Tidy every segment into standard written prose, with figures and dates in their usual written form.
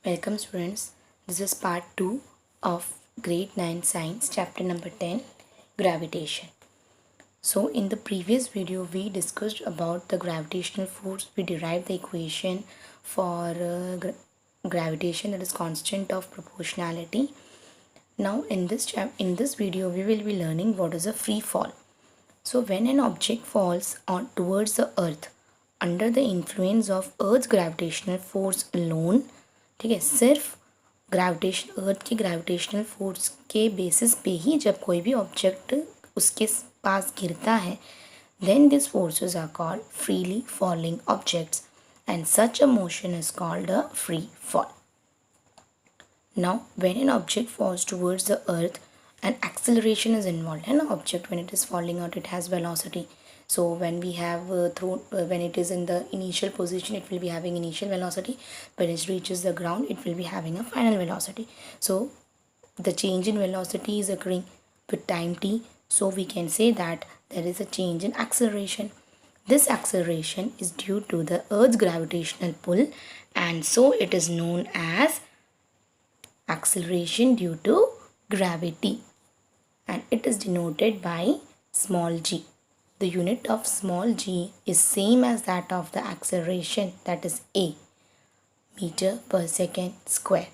Welcome students, this is part 2 of grade 9 science chapter number 10 gravitation. So in the previous video we discussed about the gravitational force. We derived the equation for gravitation, that is constant of proportionality. Now in this video we will be learning what is a free fall. So when an object falls towards the earth under the influence of earth's gravitational force alone, ठीक है, सिर्फ अर्थ की gravitational force के basis पे ही जब कोई भी object उसके पास गिरता है, then these forces are called freely falling objects and such a motion is called a free fall. Now when an object falls towards the earth, an acceleration is involved. An object, when it is falling out, it has velocity. So when we have when it is in the initial position, it will be having initial velocity. When it reaches the ground, it will be having a final velocity. So the change in velocity is occurring with time t. So we can say that there is a change in acceleration. This acceleration is due to the earth's gravitational pull, and so it is known as acceleration due to gravity, and it is denoted by small g. The unit of small g is same as that of the acceleration, that is a, meter per second square.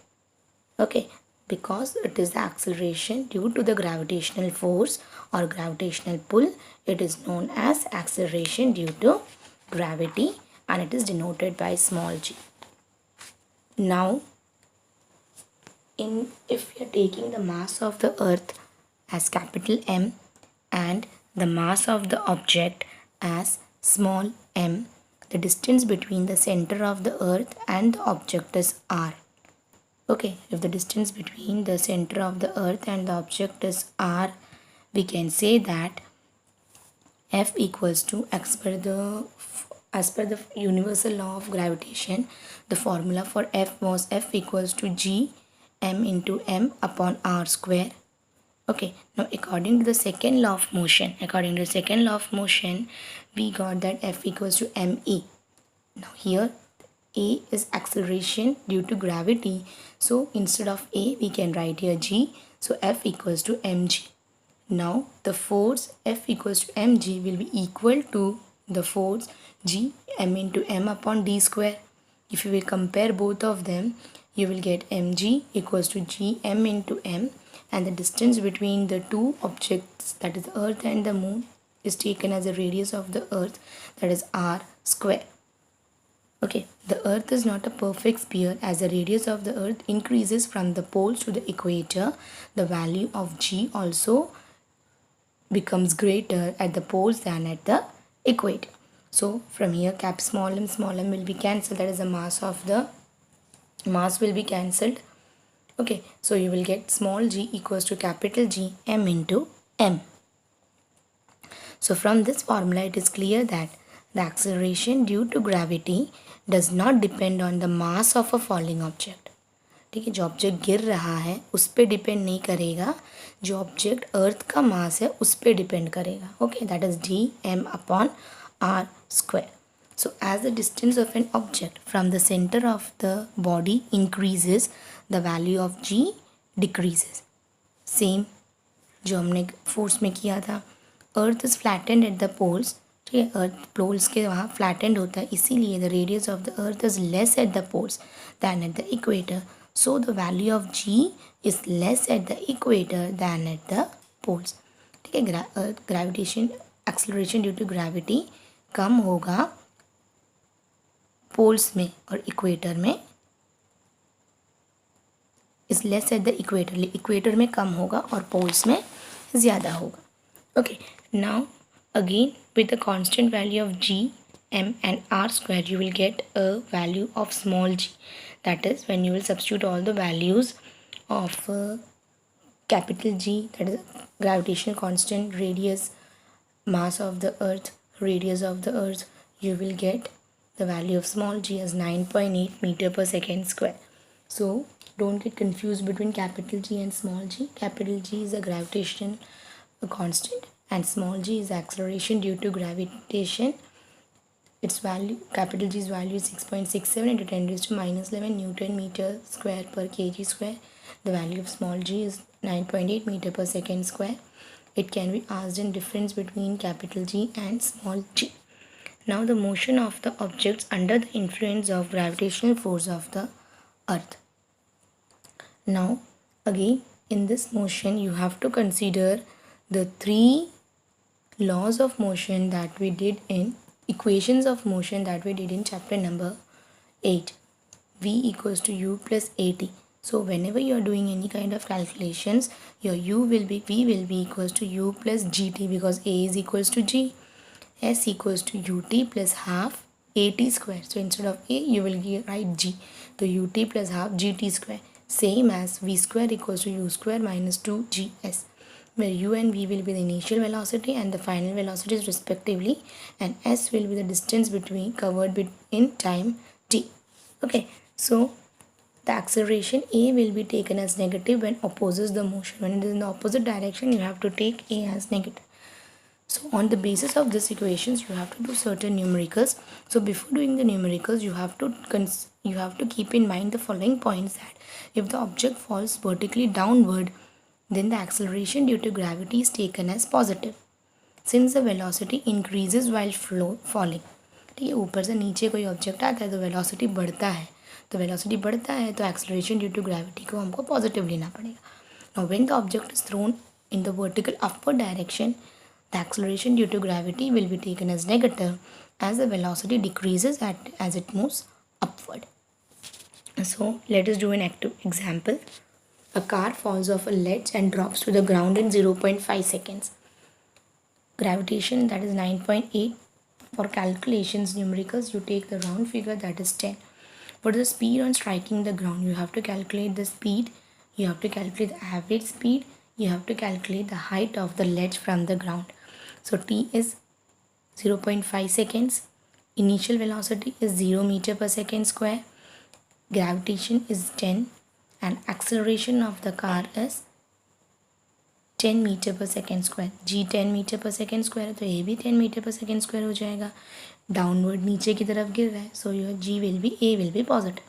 Okay, because it is the acceleration due to the gravitational force or gravitational pull, it is known as acceleration due to gravity, and it is denoted by small g. Now if we are taking the mass of the earth as capital M and the mass of the object as small m, the distance between the center of the earth and the object is r. Okay, if the distance between the center of the earth and the object is r, we can say that F equals to, as per the universal law of gravitation, the formula for F was F equals to g m into m upon r square. Okay, now according to the second law of motion, we got that F equals to me. Now here a is acceleration due to gravity, so instead of a we can write here g, so F equals to mg. Now the force F equals to mg will be equal to the force g m into m upon d square. If you will compare both of them, you will get mg equals to g m into m, and the distance between the two objects, that is earth and the moon, is taken as the radius of the earth, that is r square. Okay, the earth is not a perfect sphere. As the radius of the earth increases from the poles to the equator, the value of g also becomes greater at the poles than at the equator. So from here small m will be cancelled, that is the mass will be cancelled. Okay, so you will get small g equals to capital G m into m. So from this formula it is clear that the acceleration due to gravity does not depend on the mass of a falling object. ठीक है, जो object गिर रहा है उस पर depend नहीं करेगा, जो ऑब्जेक्ट अर्थ का मास है उस पर डिपेंड करेगा. Okay, that is D M upon R square. So as the distance of an object from the center of the body increases, the value of g decreases. Same जो हमने फोर्स में किया था, earth is flattened at the poles. ठीक है, अर्थ poles के वहाँ flattened होता है, इसीलिए the radius of the earth is less at the poles than at the equator. So the value of g is less at the equator than at the poles. ठीक है, gravitation acceleration due to gravity कम होगा poles में और equator में, is less at the equator. Equator में कम होगा और पोल्स में ज़्यादा होगा. Okay, now again with the constant value of g m and r square, you will get a value of small g. That is when you will substitute all the values of capital G, that is gravitational constant, radius, mass of the earth, radius of the earth, you will get the value of small g as 9.8 meter per second square. So don't get confused between capital G and small g. Capital G is a gravitational constant and small g is acceleration due to gravitation. its value, capital G's value is 6.67 into 10 raised to minus 11 Newton meter square per kg square. The value of small g is 9.8 meter per second square. It can be asked in difference between capital G and small g. Now the motion of the objects under the influence of gravitational force of the earth. Now again, in this motion you have to consider the three laws of motion that we did in equations of motion that we did in chapter number 8. V equals to u plus at. So whenever you are doing any kind of calculations, your v will be equals to u plus gt, because a is equals to g. S equals to ut plus half at square. So instead of a you will write g. So ut plus half gt square, same as v square equals to u square minus 2gs, where u and v will be the initial velocity and the final velocities respectively, and s will be the distance between covered in time t. Okay, so the acceleration a will be taken as negative when opposes the motion. When it is in the opposite direction, you have to take a as negative. So on the basis of these equations, you have to do certain numericals. So before doing the numericals, you have to keep in mind the following points: that if the object falls vertically downward, then the acceleration due to gravity is taken as positive, since the velocity increases while falling. ठीक है, ऊपर से नीचे कोई object आता है तो velocity बढ़ता है, तो एक्सेलरेशन ड्यू टू ग्रेविटी को हमको पॉजिटिव लेना पड़ेगा. Now when the object is thrown in the vertical upward direction, the acceleration due to gravity will be taken as negative as the velocity decreases as it moves upward. So let us do an active example. A car falls off a ledge and drops to the ground in 0.5 seconds. Gravitation, that is 9.8. For calculations numericals, you take the round figure, that is 10. For the speed on striking the ground, you have to calculate the speed, you have to calculate the average speed, you have to calculate the height of the ledge from the ground. So t is 0.5 seconds, initial velocity is 0 meter per second square, gravitation is 10, and acceleration of the car is 10 meter per second square. g 10 meter per second square है तो a भी 10 meter per second square हो जाएगा. Downward नीचे की तरफ गिर रहा है, so your g will be a will be positive.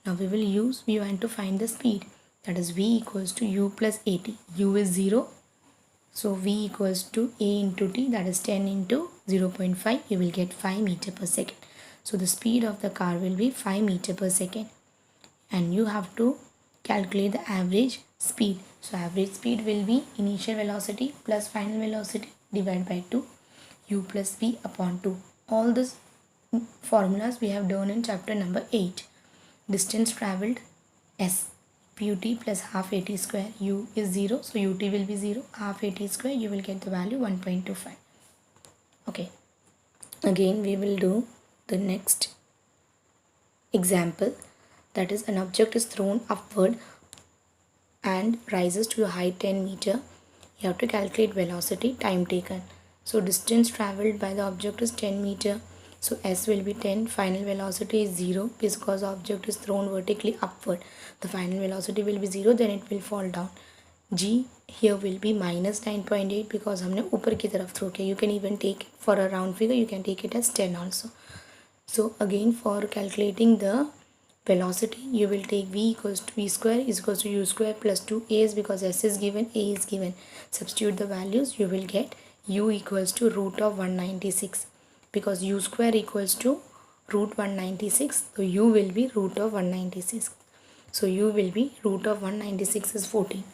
Now we want to find the speed, that is v equals to u plus at. u is 0, so v equals to a into t, that is 10 into 0.5, you will get 5 meter per second. So the speed of the car will be 5 meter per second, and you have to calculate the average speed. So average speed will be initial velocity plus final velocity divided by 2, u plus v upon 2. All these formulas we have done in chapter number 8. Distance travelled, s, ut plus half at square. U is 0, so ut will be 0. Half at square, you will get the value 1.25. Okay, again we will do the next example. That is, an object is thrown upward and rises to a height 10 meter. You have to calculate velocity, time taken. So distance travelled by the object is 10 meter. So s will be 10, final velocity is 0 because the object is thrown vertically upward. The final velocity will be 0, then it will fall down. g here will be minus 9.8 because हमने ऊपर की तरफ throw किया. You can even take it for a round figure, you can take it as 10 also. So again, for calculating the velocity, you will take v equals to v square is equals to u square plus 2a, because s is given, a is given. Substitute the values, you will get u equals to root of 196, because u square equals to root 196, so u will be root of 196. So u will be root of 196 is 14.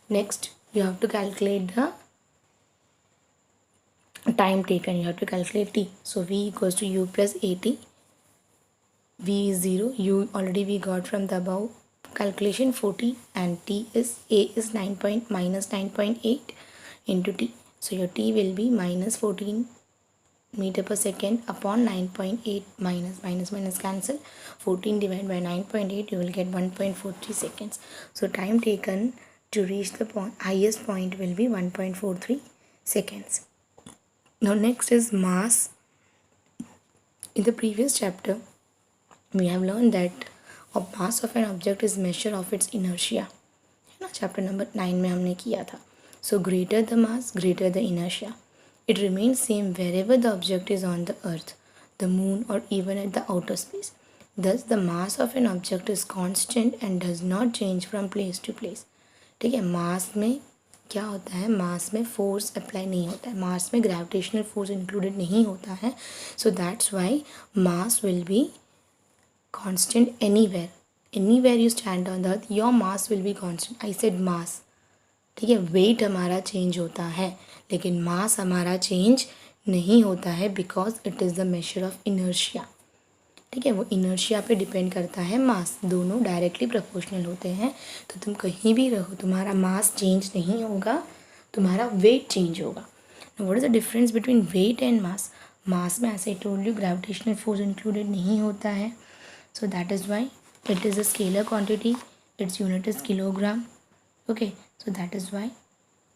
Next, you have to calculate the time taken. You have to calculate t. So v equals to u plus at. V is 0. U already we got from the above calculation 40, and t is a is 9 minus 9.8 into t. So your t will be minus 14 meter per second upon 9.8, minus cancel. 14 divided by 9.8, you will get 1.43 seconds. So time taken to reach the highest point will be 1.43 seconds. Now next is mass. In the previous chapter, we have learned that a mass of an object is measure of its inertia. है ना, chapter number 9 में हमने किया था. So greater the mass, greater the inertia. It remains same wherever the object is on the earth. the moon, or even at the outer space. Thus, the mass of an object is constant and does not change from place to place. ठीक है, मास में क्या होता है, मास में force apply नहीं होता है, मास में ग्रेविटेशनल फोर्स इंक्लूडेड नहीं होता है. So that's why mass will be constant anywhere you stand on the earth, your mass will be constant. I said mass. ठीक है, वेट हमारा चेंज होता है लेकिन मास हमारा चेंज नहीं होता है because it is the measure of inertia. ठीक है, वो इनर्शिया पे डिपेंड करता है मास. दोनों डायरेक्टली प्रोपोर्शनल होते हैं. तो तुम कहीं भी रहो, तुम्हारा मास चेंज नहीं होगा, तुम्हारा वेट चेंज होगा. What is the difference between weight and mass? Mass में ऐसे told you gravitational force included नहीं होता है. So that is why it is a scalar quantity, its unit is kilogram. Okay, so that is why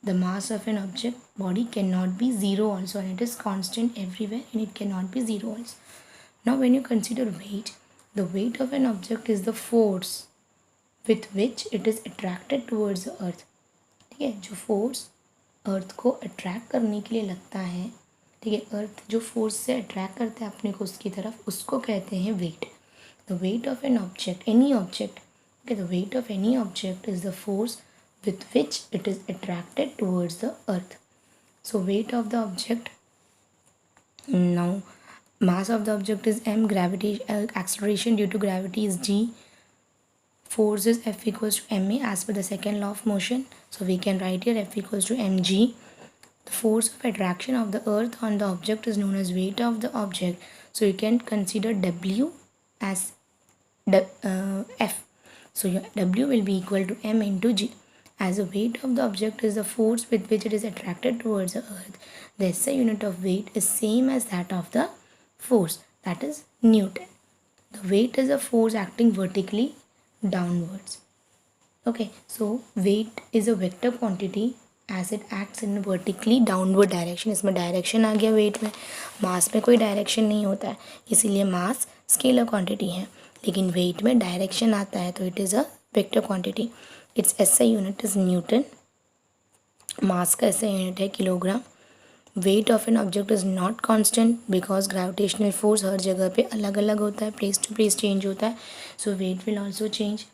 the mass of an object body cannot be zero also, and it is constant everywhere and it cannot be zero also. Now when you consider weight, the weight of an object is the force with which it is attracted towards the earth. ठीक है, जो force अर्थ को attract करने के लिए लगता है, ठीक है, अर्थ जो फोर्स से अट्रैक्ट करता है अपने को उसकी तरफ, उसको कहते हैं weight. The weight of an object, any object, okay, the weight of any object is the force with which it is attracted towards the earth. So weight of the object, now mass of the object is m, gravity acceleration due to gravity is g, force is F equals to ma as per the second law of motion. So we can write here F equals to mg. The force of attraction of the earth on the object is known as weight of the object. So you can consider W as F. So your W will be equal to m into g. As the weight of the object is the force with which it is attracted towards the earth, the SI unit of weight is same as that of the force, that is Newton. The weight is a force acting vertically downwards. Okay, so weight is a vector quantity as it acts in vertically downward direction. इसमें direction आ गया wait में, मास में कोई direction नहीं होता है, इसीलिए मास scalar quantity है. लेकिन वेट में डायरेक्शन आता है तो it is a vector quantity. Its SI unit is newton, mass का एसआई यूनिट है kilogram. Weight of an object is not constant because gravitational force हर जगह पे अलग अलग होता है, प्लेस टू प्लेस चेंज होता है. So weight will also change,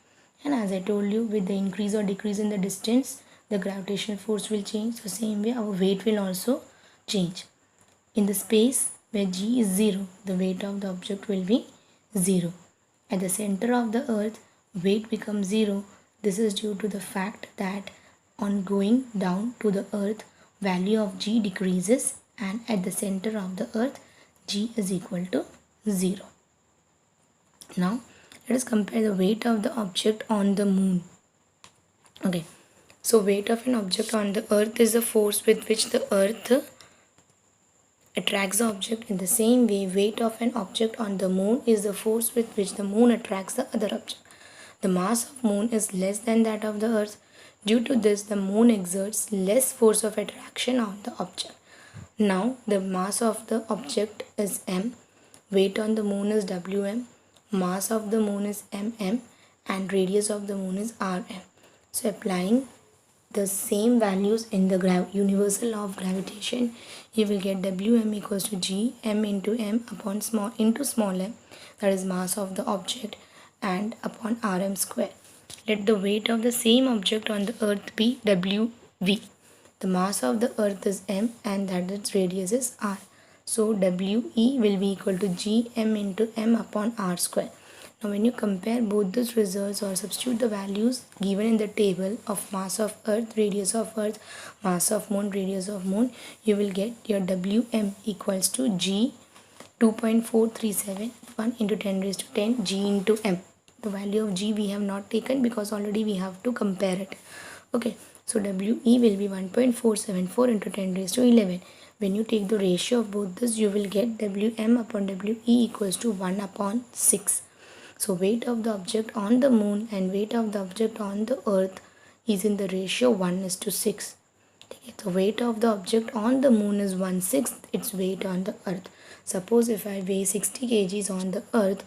and as I told you with the increase और decrease in the distance the gravitational force will change. So same way our weight will also change. In the space where g is 0, the weight of the object will be 0. At the center of the earth, weight becomes 0. This is due to the fact that on going down to the earth, value of g decreases, and at the center of the earth, g is equal to 0. Now let us compare the weight of the object on the moon. Okay. So weight of an object on the earth is the force with which the earth attracts the object. In the same way, weight of an object on the moon is the force with which the moon attracts the other object. The mass of moon is less than that of the earth. Due to this, the moon exerts less force of attraction on the object. Now, the mass of the object is m, weight on the moon is wm, mass of the moon is mm, and radius of the moon is rm. So applying the same values in the universal law of gravitation, you will get Wm equals to g m into m upon small m, that is mass of the object, and upon rm square. Let the weight of the same object on the earth be wv. The mass of the earth is m and that its radius is r. So we will be equal to g m into m upon r square. Now when you compare both these results or substitute the values given in the table of mass of earth, radius of earth, mass of moon, radius of moon, you will get your Wm equals to g 2.4371 into 10 raised to 10 g into m. The value of g we have not taken because already we have to compare it. Okay, so We will be 1.474 into 10 raised to 11. When you take the ratio of both this, you will get Wm upon We equals to 1 upon 6. So weight of the object on the moon and weight of the object on the earth is in the ratio 1:6. Okay, so weight of the object on the moon is 1/6 its weight on the earth. Suppose if I weigh 60 kgs on the earth,